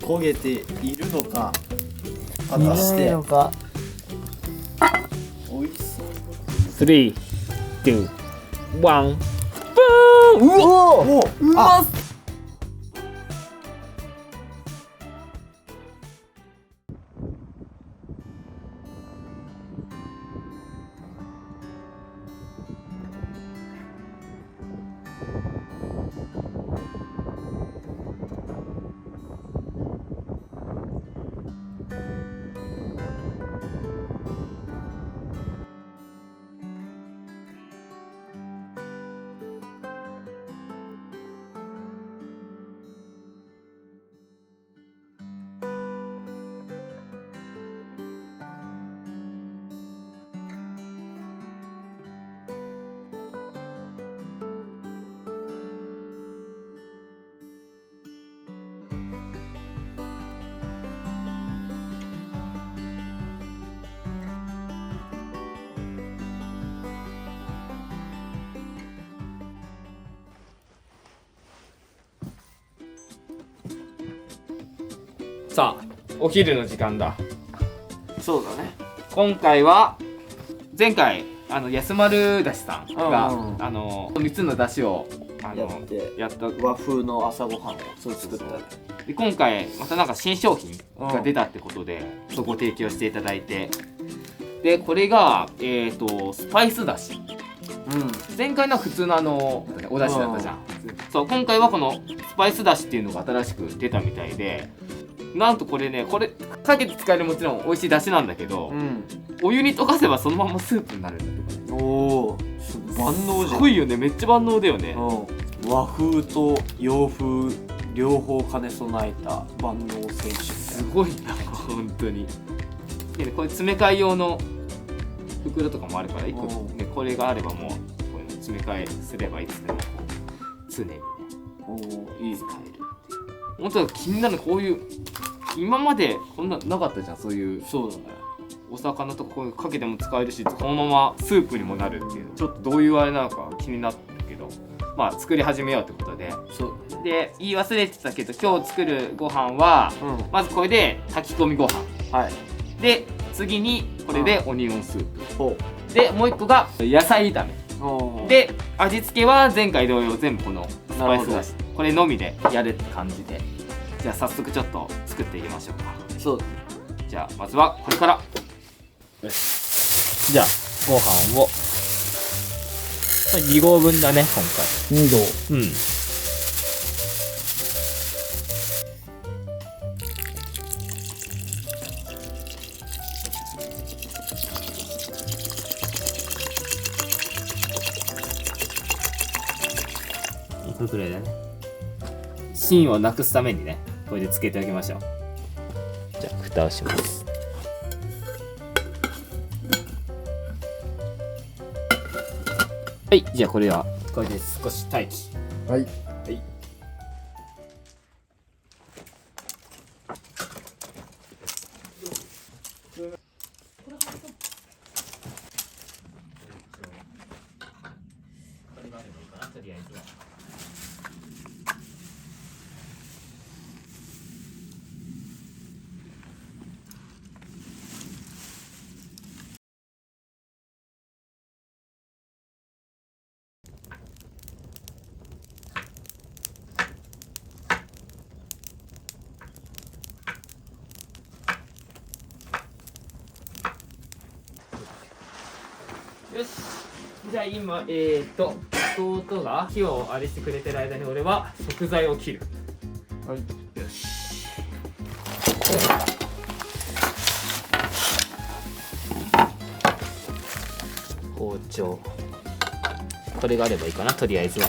焦げているのか果いなたしていのか。美味しそう。3、2、1。バーン。うわ。おうまっ。さあ、お昼の時間だ。そうだね。今回は前回安丸だしさんが、うんうん3つのだしをやった和風の朝ごはんをそう作ったね。で今回またなんか新商品が出たってことで、そこを提供していただいて、でこれがスパイスだし。前回のは普通のおだしだったじゃん。そう今回はこのスパイスだしっていうのが新しく出たみたいで、なんとこれね、これかけて使えるもちろん美味しいだしなんだけど、お湯に溶かせばそのままスープになるんだとかね。おお、万能じゃん。すごいよね、めっちゃ万能だよね。和風と洋風両方兼ね備えた万能選手みたいすごいな本当に。でね、これ詰め替え用の袋とかもあるから、1個、ね、これがあればもうこういうの詰め替えすればいつでも常にねおお、いい。使える。本当は気になる、こういう今までこんななかったじゃん、そういうそうだね。お魚とかこういうかけても使えるし、このままスープにもなるっていう、ちょっとどういうあれなのか気になったけど、まあ作り始めようってことで。そうで言い忘れてたけど、今日作るご飯は、まずこれで炊き込みご飯はい。で、次にこれでオニオンスープほで、もう一個が野菜炒めう。で、味付けは前回同様全部このスパイスだしなこれのみでやるって感じで、じゃあ早速ちょっと作っていきましょうか。そうだね。じゃあまずはこれから。よし、じゃあご飯をこれ2合分だね今2度。回。うん。これくらいだね。芯をなくすためにね、これでつけておきましょう。じゃあ蓋をします。はい、じゃあこれはこれで少し待機。はい。はい。とりあえずは。よし、じゃあ今弟が火をあれしてくれてる間に俺は食材を切る。はい。よし。包丁、これがあればいいかな、とりあえずは。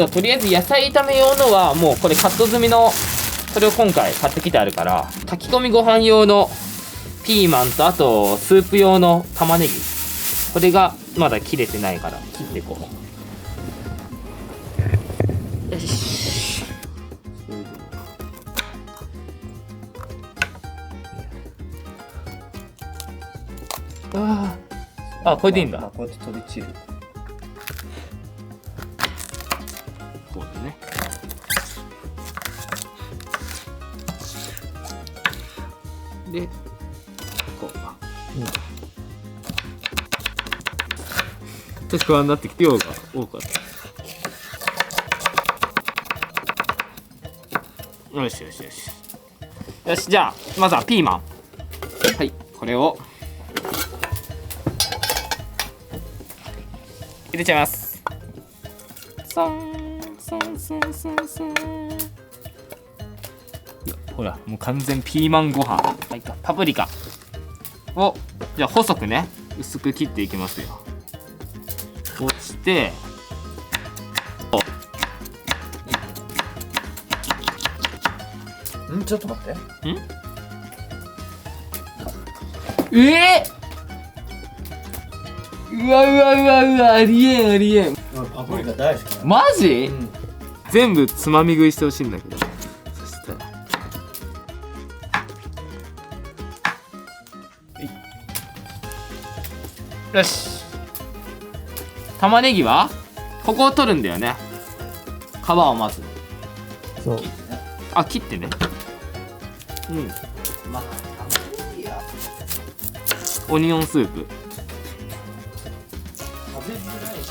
とりあえず野菜炒め用のはもうこれカット済みの、これを今回買ってきてあるから、炊き込みご飯用のピーマンと、あとスープ用の玉ねぎ、これがまだ切れてないから切っていこう。よし。あ、これでいいんだ。こうやって飛び散る。こうだね。でこう、ちょっと不安になってきて量が多かった。よしよしよしよし、じゃあまずはピーマン。はい、これを入れちゃいます。ソンソンソンソンソン。ほらもう完全ピーマンご飯。はい、パプリカをじゃあ細くね薄く切っていきますよ。こうしてちょっと待って。うわうわうわうわ、ありえんありえん。パプリカ大好きなの。マジ、全部つまみ食いしてほしいんだけど。そしたらよし、玉ねぎはここを取るんだよね。皮をまずそう。切ってね。まあ、いいや。オニオンスープ。食べづらいし。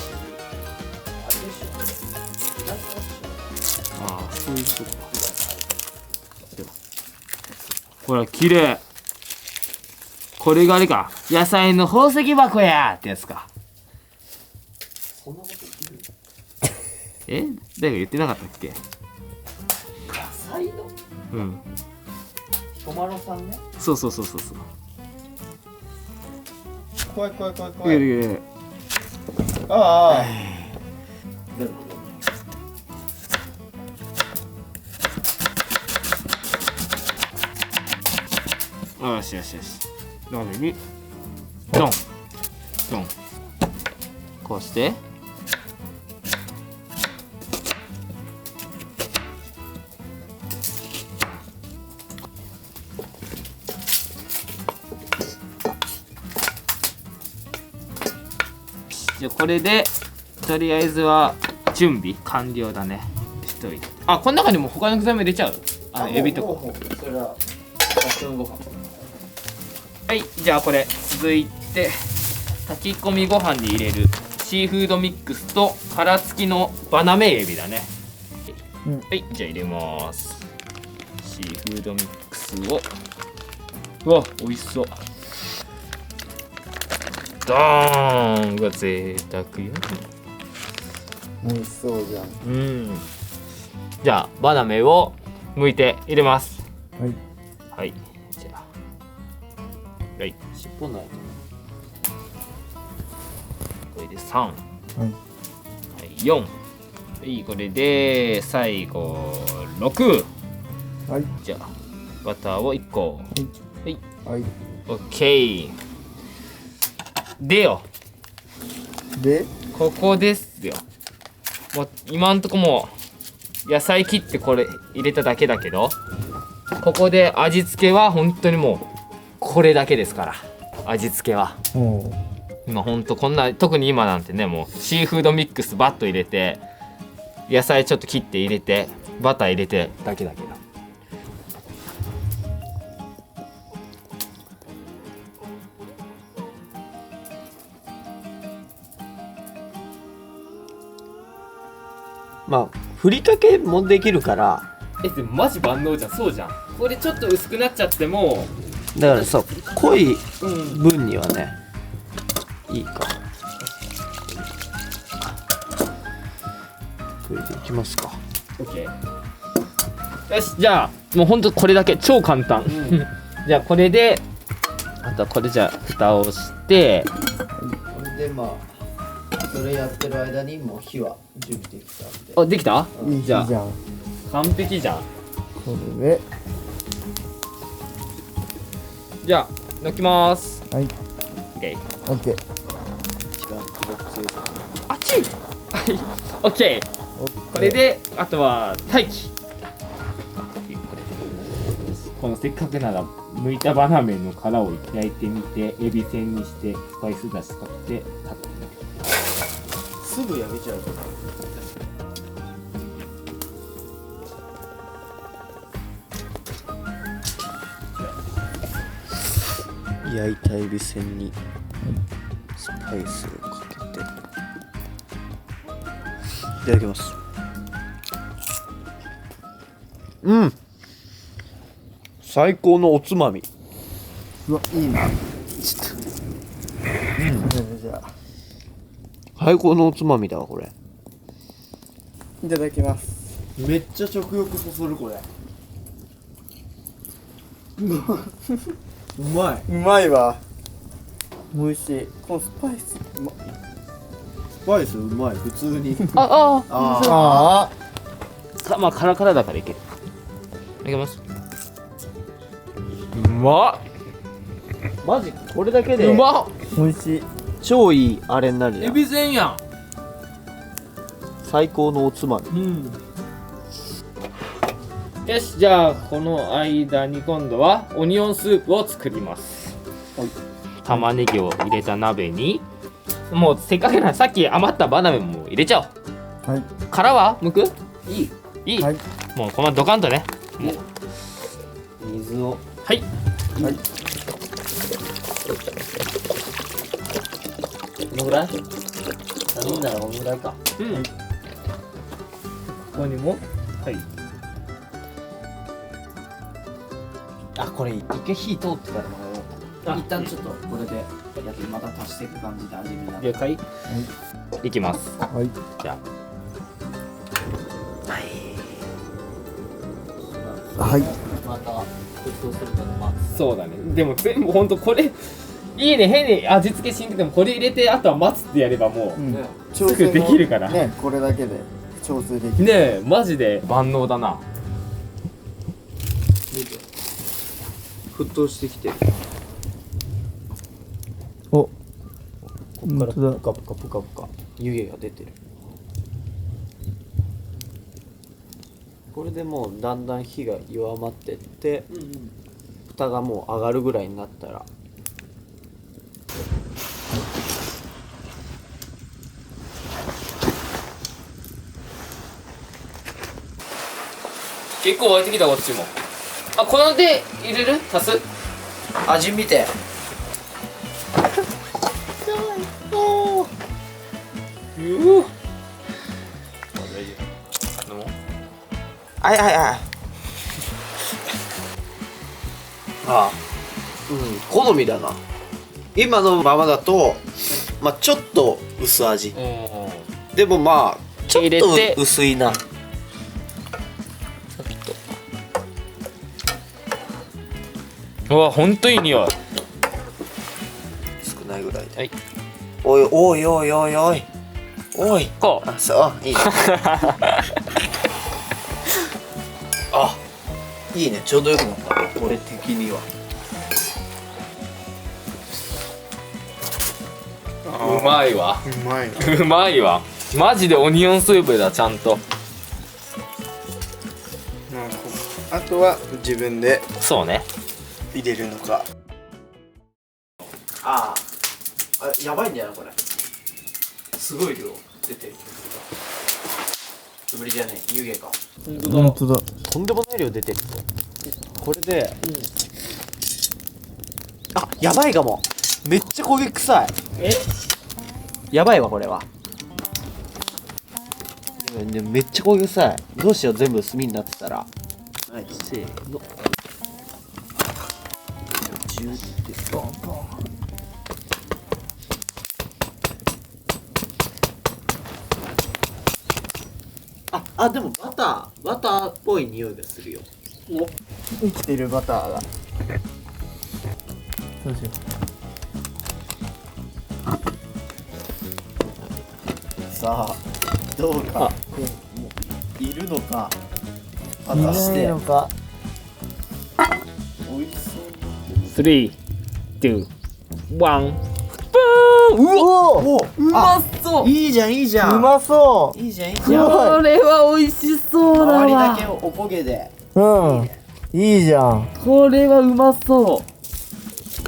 ああ、そういうことか。ほら、綺麗。これがあれか。野菜の宝石箱やってやつか。そんなこと誰言う？が言ってなかったっけ？野菜の？彦摩呂さんね。そう。怖い。ああ。よし。鍋にドン。こうして。じゃあこれでとりあえずは準備完了だね。しといて。この中にも他の具材も入れちゃう？エビとか。それはガスンご飯。はい、じゃあこれ続いて炊き込みご飯に入れるシーフードミックスと殻付きのバナメイエビだね。はい、じゃあ入れます。シーフードミックスを。うわ、美味しそう。ドーン。うわ、贅沢よ。美味しそうじゃん。じゃあバナメを剥いて入れます。はい、じゃあ尻尾ないと。これで3、はい、4、はい、これで最後6。じゃあバターを1個。はい、オッケー。でここですよ。もう今んとこもう野菜切ってこれ入れただけだけど、ここで味付けは本当にもうこれだけですから。味付けは今ほんとこんな、特に今なんてね、もうシーフードミックスバッと入れて野菜ちょっと切って入れてバター入れてだけだけど。まあふりかけもできるから。でもマジ万能じゃん。そうじゃん。これちょっと薄くなっちゃってもだからそう、濃い分にはね、いいか。これでいきますか。OK。よし、じゃあもうほんとこれだけ、超簡単。じゃあこれであとはこれじゃあ蓋をして、でまあそれやってる間にもう火は準備できたんで。できた？じゃあ完璧じゃん。これでじゃあ抜きます。はい。OK。オッケー。あっち。OK。これであとは待機。このせっかくなら剥いたバナメンの殻を焼いてみて、エビせんにしてスパイスだしかけて食べてみる。すぐ焼けちゃう。焼いたエビせんにスパイスをかけていただきます。最高のおつまみ。うわ、いいな。ちょっと。じゃあ、最高のおつまみだわこれ。いただきます。めっちゃ食欲そそるこれ。うまい。うまいわ。美味しい。このスパイス。スパイスうまい。普通に。あまあカラカラだからいける。いけます。うまっ。マジこれだけでうまっ。美味しい。超いいあれになるじゃん。エビせんやん。最高のおつまみ。よし、じゃあこの間に今度はオニオンスープを作ります。玉ねぎを入れた鍋に、もうせっかくならさっき余ったバナナも入れちゃおう。はい。殻は剥く？いい、はい。もうこのドカンとね。もう水を。はい。はい。このぐらい？頼んだらこのぐらいか。ここにも、はい。あ、これ一回火通ってからもらおう。一旦ちょっとこれでやってまた足していく感じで味見なる。了解。いきます。はい。じゃはい。また沸騰するまで待つ。あ、そうだね。でも全部ほんとこれいいね。変に味付けしんくてもこれ入れてあとは待つってやればもう、ねすぐできるから。ね、これだけで調整できる。ねえ、マジで万能だな。見て。沸騰してきてる。お、こっからプカプカプカプカ湯気が出てる。これでもうだんだん火が弱まってって、蓋がもう上がるぐらいになったら結構沸いてきたこっちも。あ、こので入れる？足す？味見て。はいはいはい。ああ、好みだな。今のままだと、まあちょっと薄味。でもまあちょっと薄いな。うわ、ほんといい匂い。少ないぐらいで。はい。おいおいおいおいおいおい。こう。あ、そういいね。あ、いいね。ちょうどよくなった。俺的には。うまいわ。うまい。うまいわ。マジでオニオンスープだ、ちゃんと。あとは自分でそうね。入れるのか。あやばいんだよなこれ。すごい量出てる。つぶりじゃねえ、湯気が。本当だ。とんでもない量出てるぞ。これで、あ、やばいかも。めっちゃ焦げ臭い。やばいわこれは。でもめっちゃ焦げ臭い。どうしよう、全部炭になってたら。はい、せーの。ジューってドンドン。あ、でもバターっぽい匂いがするよ。生きてるバターが。どうしよう。さあ、どうか。いるのか。果たして。いないのか。美味しそう。3、2、1。バーン。うわ、お、うまそう。いいじゃんいいじゃん。うまそう。いいじゃんいいじすゃん。ごい。これは美味しそうだ周りだわ。けおこげで。うん。いいじゃん。これはうまそ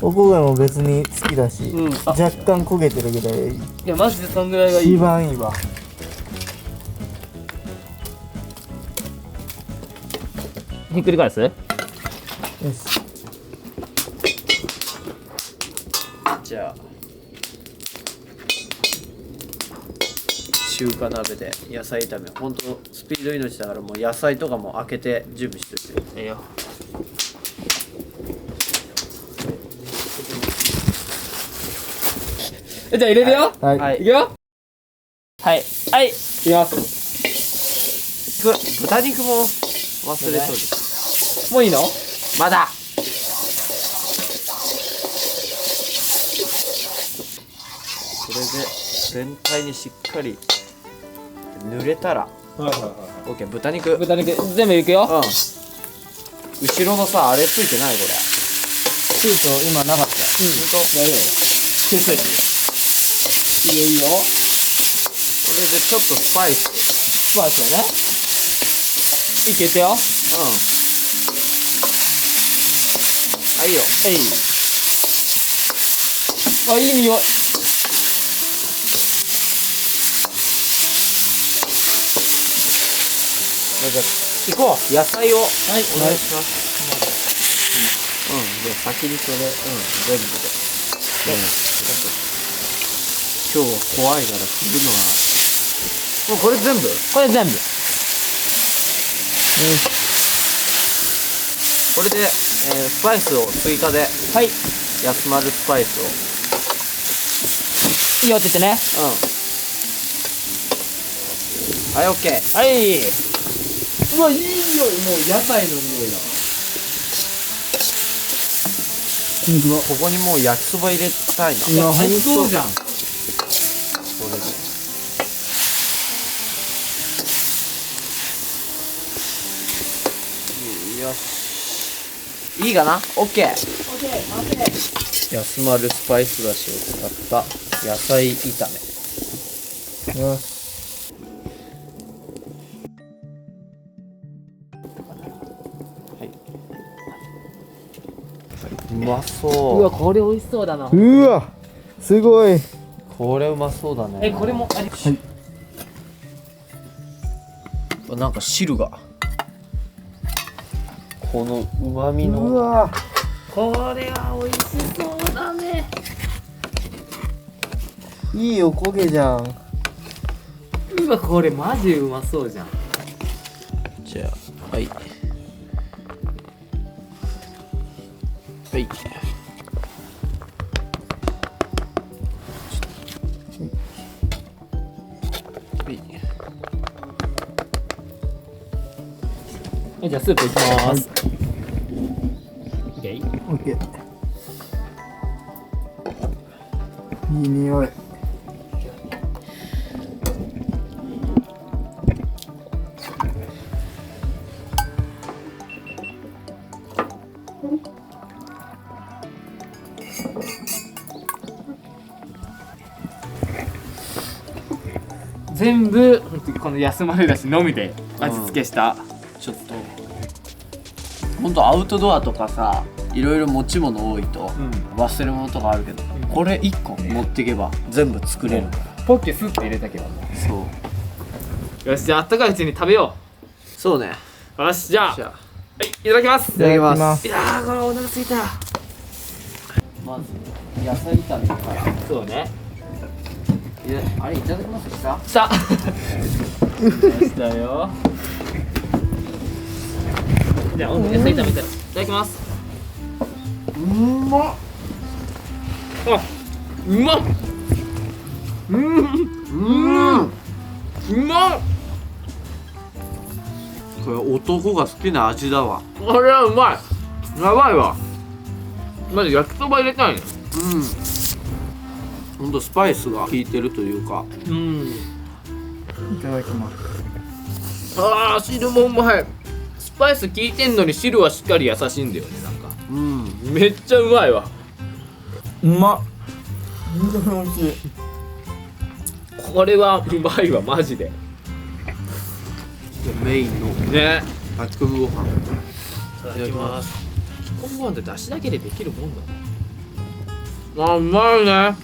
おこげも別に好きだし、う。うん。あ、若干焦げてるぐらいいやマジでそんぐらいがいい。一番いいわ。ひっくり返す？よし。中華鍋で野菜炒め、ほんとスピード命だから、もう野菜とかも開けて準備しといて。いいよ。じゃあ入れるよ。はいいくよ。はいはい、いきます。豚肉も忘れそうです。もういいの？まだ。これで全体にしっかり濡れたら、はいはいはオッケー。豚肉。豚肉全部いくよ。後ろのさ、あれついてないこれ。シート今なかった。ほんと？やるよ。いいよいいよ。これでちょっとスパイス。スパイスをね。いけてよ。あ、いいよ。あ、いい匂い。行こう。野菜を。はい、お願いします。じゃあ先にそれ、全部で。今日は怖いからするのは。もうこれ全部？これ全部。これで、スパイスを追加で、はい。安丸スパイスを。いいよって言ってね。はい、オッケー。はい。うわ、いい匂い。もう野菜の匂いだ。ここにもう焼きそば入れたいな。いや、最高じゃん。これで。よし。いいかな？オッケー。安丸スパイスだしを使った野菜炒め。よし。うまそう。うわ、これ美味しそうだな。うわ、すごい。これうまそうだね。これもあり。なんか汁が。この旨味の。うわ、これは美味しそうだね。いいおこげじゃん。うわ、これマジうまそうじゃん。じゃあ、はい。はい。じゃあスープいきます。オッケー。オッケー。いい匂い。全部この安丸だしのみで味付けした、ちょっとほんとアウトドアとかさ、いろいろ持ち物多いと忘れ物とかあるけど、これ1個持っていけば全部作れるから。ポッケスッと入れたけど。そうよし、じゃああったかいうちに食べよそうね。う。よし、じゃあ、じゃあはい、いただきます。いただきます。いやー、これお腹すいた。まず野菜炒めからそうね。あれいただきますか。さあしたよ。じゃあ野菜炒めたらいただきます。うまっ。あ、うまっ。うまっ。これ男が好きな味だわ。これはうまい。やばいわ。まず焼きそば入れたいね。ほんとスパイスが効いてるというか。うん。いただきます。ああ、汁もうまい。スパイス効いてんのに汁はしっかり優しいんだよね。なんかめっちゃうまいわ。うまっ。本当に美味しい。これはうまいわ、マジで。メインのね。炊き込みご飯。いただきます。炊き込みご飯って出汁だけでできるもんだね。あ、うまいね。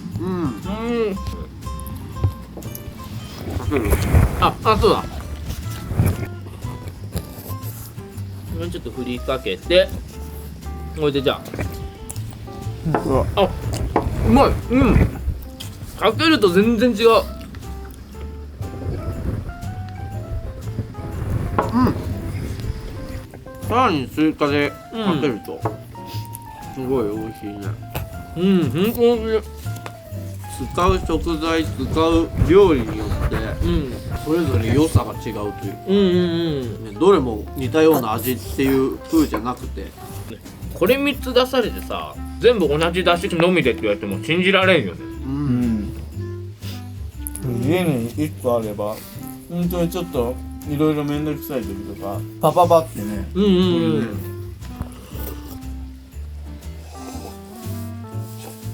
あ、そうだ。ちょっと振りかけて、これでじゃあ、うまい。かけると全然違う。さらに追加でかけると、すごい美味しいね。本当に使う食材、使う料理によって、それぞれ良さが違うというか、ね、どれも似たような味っていう風じゃなくて、これ3つ出されてさ、全部同じ出汁のみでって言われても信じられんよね。家に1個あれば本当にちょっといろいろ面倒くさい時とかパパパってね。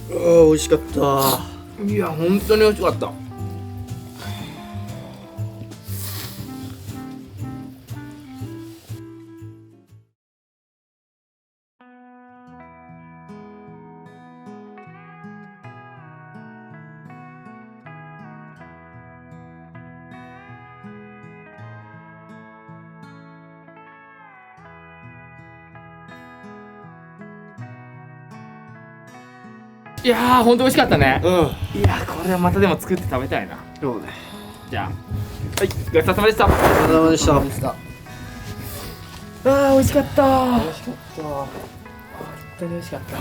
美味しかった。いや本当に美味しかった。いやー本当美味しかったね。いやーこれはまたでも作って食べたいな。そうね。じゃあはいごちそうさまでした。お疲れ様でした。あー美味しかった。美味しかった。本当に美味しかった。